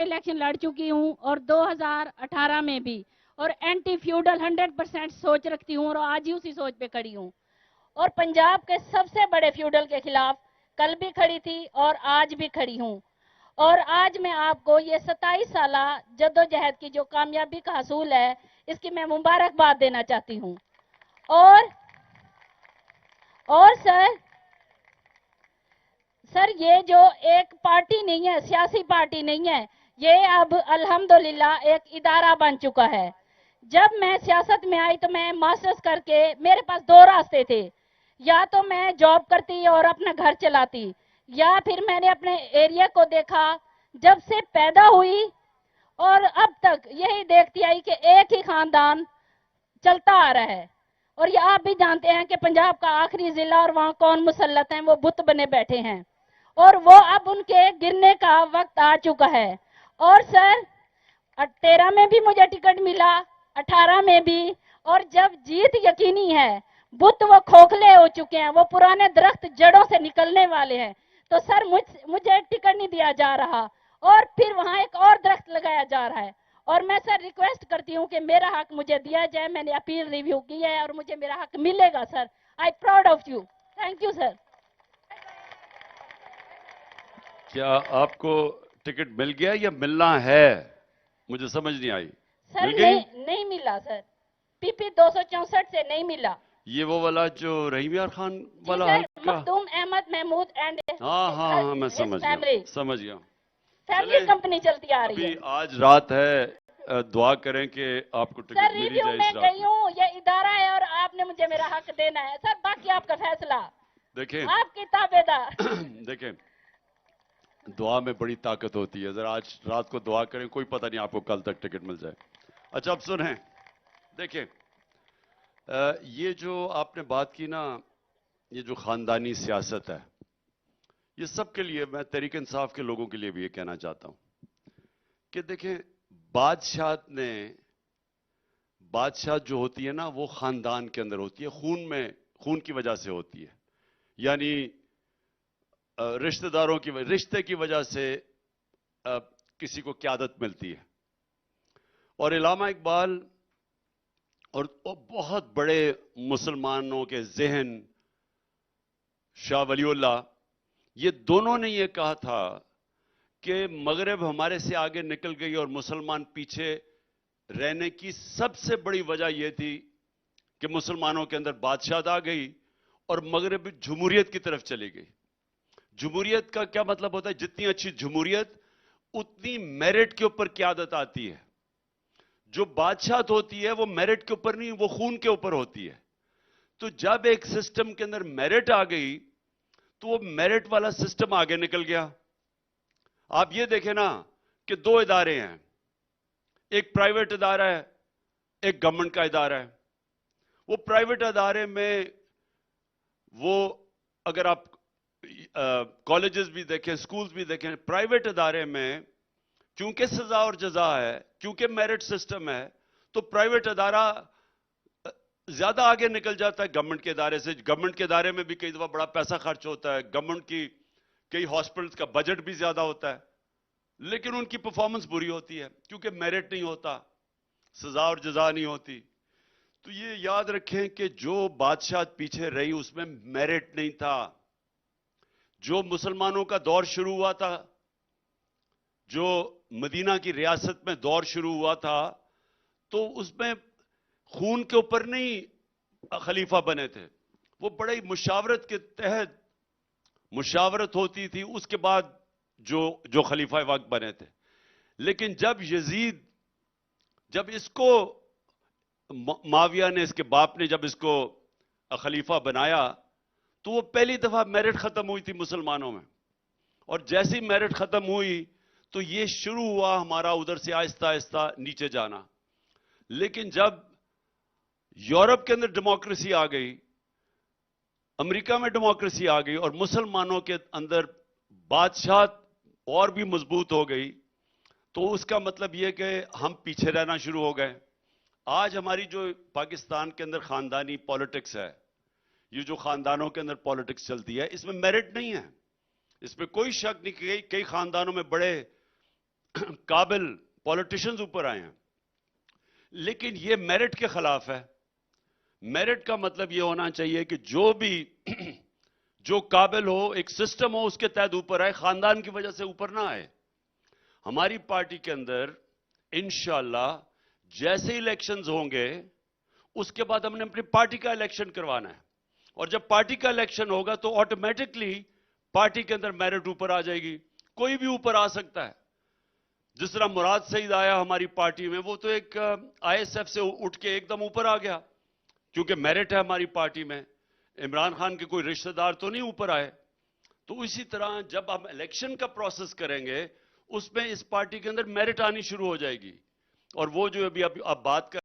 Election लड़ चुकी हूं और 2018 में भी, और एंटी फ्यूडल 100% सोच रखती हूं और आज ही उसी सोच पे खड़ी हूं। और पंजाब के सबसे बड़े फ्यूडल के खिलाफ कल भी खड़ी थी और आज भी खड़ी हूं। और आज मैं आपको ये 27 साल जद्दोजहद की जो कामयाबी का हासिल है, इसकी मैं मुबारकबाद देना चाहती हूं। और सर ये जो एक पार्टी नहीं है, सियासी पार्टी नहीं है, ये अब अल्हम्दुलिल्लाह एक इदारा बन चुका है। जब मैं सियासत में आई तो मैं मास्टर्स करके, मेरे पास दो रास्ते थे, या तो मैं जॉब करती और अपना घर चलाती, या फिर मैंने अपने एरिया को देखा। जब से पैदा हुई और अब तक यही देखती आई कि एक ही खानदान चलता आ रहा है। और ये आप भी जानते हैं कि पंजाब का आखिरी जिला और वहां कौन मुसल्लत हैं, वो बुत बने बैठे हैं और वो अब उनके गिरने का वक्त आ चुका है। और सर 13 में भी मुझे टिकट मिला, 18 में भी, और जब जीत यकीनी है, बुत वो खोखले हो चुके हैं, वो पुराने दरख्त जड़ों से निकलने वाले हैं, तो सर मुझे टिकट नहीं दिया जा रहा और फिर वहां एक और दरख्त लगाया जा रहा है। और मैं सर रिक्वेस्ट करती हूं कि मेरा हक मुझे दिया जाए। मैंने अपील रिव्यू की है और मुझे मेरा हक मिलेगा sir. I proud of you. Thank you sir. क्या आपको टिकट मिल गया या मिलना है? मुझे समझ नहीं आई। सर मिल गई? नहीं मिला सर, पीपी 264 से नहीं मिला। ये वो वाला जो रहीम यार खान वाला सर हल्का? मखदूम अहमद महमूद एंड हाँ हाँ हाँ, मैं समझ गया, समझ गया। फैमिली कंपनी चलती आ रही है। अभी आज रात है, दुआ करें कि आपको टिकट सर मिल ही रिव्यू जाए में इस रात गई में। हूँ, ये इदारा है और आपने मुझे मेरा हक देना है सर, बाकी आपका फैसला। देखें आपकी ताबेदार। देखें, दुआ में बड़ी ताकत होती है। जरा आज रात को दुआ करें, कोई पता नहीं आपको कल तक टिकट मिल जाए। अच्छा, अब सुनें, देखें, ये जो आपने बात की ना, ये जो खानदानी सियासत है, ये सबके लिए, मैं तहरीक इंसाफ के लोगों के लिए भी ये कहना चाहता हूं कि देखें, बादशाह जो होती है ना, वो खानदान के अंदर होती है, खून की वजह से होती है। यानी रिश्ते की वजह से किसी को क़यादत मिलती है। और इल्लामा इकबाल और बहुत बड़े मुसलमानों के ज़हन, शाह वलीउल्लाह, ये दोनों ने ये कहा था कि मगरिब हमारे से आगे निकल गई और मुसलमान पीछे रहने की सबसे बड़ी वजह यह थी कि मुसलमानों के अंदर बादशाहत आ गई और मगरिब जमहूरियत की तरफ चली गई। जमहूरियत का क्या मतलब होता है? जितनी अच्छी जमहूरियत, उतनी मेरिट के ऊपर क़यादत आती है। जो बादशाहत होती है वो मेरिट के ऊपर नहीं, वो खून के ऊपर होती है। तो जब एक सिस्टम के अंदर मेरिट आ गई तो वो मेरिट वाला सिस्टम आगे निकल गया। आप ये देखें ना कि दो इदारे हैं, एक प्राइवेट इदारा है, एक गवर्नमेंट का इदारा है। वो प्राइवेट इदारे में, वो अगर आप कॉलेजेस भी देखें, स्कूल्स भी देखें, प्राइवेट इदारे में क्योंकि सजा और जजा है, क्योंकि मेरिट सिस्टम है, तो प्राइवेट इदारा ज्यादा आगे निकल जाता है गवर्नमेंट के इदारे से। गवर्नमेंट के इदारे में भी कई दफा बड़ा पैसा खर्च होता है, गवर्नमेंट की कई हॉस्पिटल्स का बजट भी ज्यादा होता है, लेकिन उनकी परफॉर्मेंस बुरी होती है क्योंकि मेरिट नहीं होता, सजा और जजा नहीं होती। तो ये याद रखें कि जो बादशाह पीछे रही उसमें मेरिट नहीं था। जो मुसलमानों का दौर शुरू हुआ था, जो मदीना की रियासत में दौर शुरू हुआ था, तो उसमें खून के ऊपर नहीं खलीफा बने थे, वो बड़ी मुशावरत के तहत मुशावरत होती थी, उसके बाद जो खलीफा वक्त बने थे। लेकिन जब इसको माविया ने, इसके बाप ने जब इसको खलीफा बनाया, तो वो पहली दफा मेरिट खत्म हुई थी मुसलमानों में। और जैसी मेरिट खत्म हुई तो ये शुरू हुआ हमारा उधर से आहिस्ता आहिस्ता नीचे जाना। लेकिन जब यूरोप के अंदर डेमोक्रेसी आ गई, अमेरिका में डेमोक्रेसी आ गई और मुसलमानों के अंदर बादशाह और भी मजबूत हो गई, तो उसका मतलब यह कि हम पीछे रहना शुरू हो गए। आज हमारी जो पाकिस्तान के अंदर खानदानी पॉलिटिक्स है, ये जो खानदानों के अंदर पॉलिटिक्स चलती है, इसमें मेरिट नहीं है, इसमें कोई शक नहीं कि कई खानदानों में बड़े काबिल पॉलिटिशियंस ऊपर आए हैं, लेकिन ये मेरिट के खिलाफ है। मेरिट का मतलब ये होना चाहिए कि जो भी जो काबिल हो, एक सिस्टम हो, उसके तहत ऊपर आए, खानदान की वजह से ऊपर ना आए। हमारी पार्टी के अंदर इंशाअल्लाह जैसे इलेक्शंस होंगे उसके बाद हमने अपनी पार्टी का इलेक्शन करवाना है, और जब पार्टी का इलेक्शन होगा तो ऑटोमेटिकली पार्टी के अंदर मेरिट ऊपर आ जाएगी। कोई भी ऊपर आ सकता है। जिस तरह मुराद सईद आया हमारी पार्टी में, वो तो एक आईएसएफ से उठ के एकदम ऊपर आ गया, क्योंकि मेरिट है हमारी पार्टी में। इमरान खान के कोई रिश्तेदार तो नहीं ऊपर आए। तो इसी तरह जब हम इलेक्शन का प्रोसेस करेंगे, उसमें इस पार्टी के अंदर मेरिट आनी शुरू हो जाएगी। और वो जो अभी अब बात कर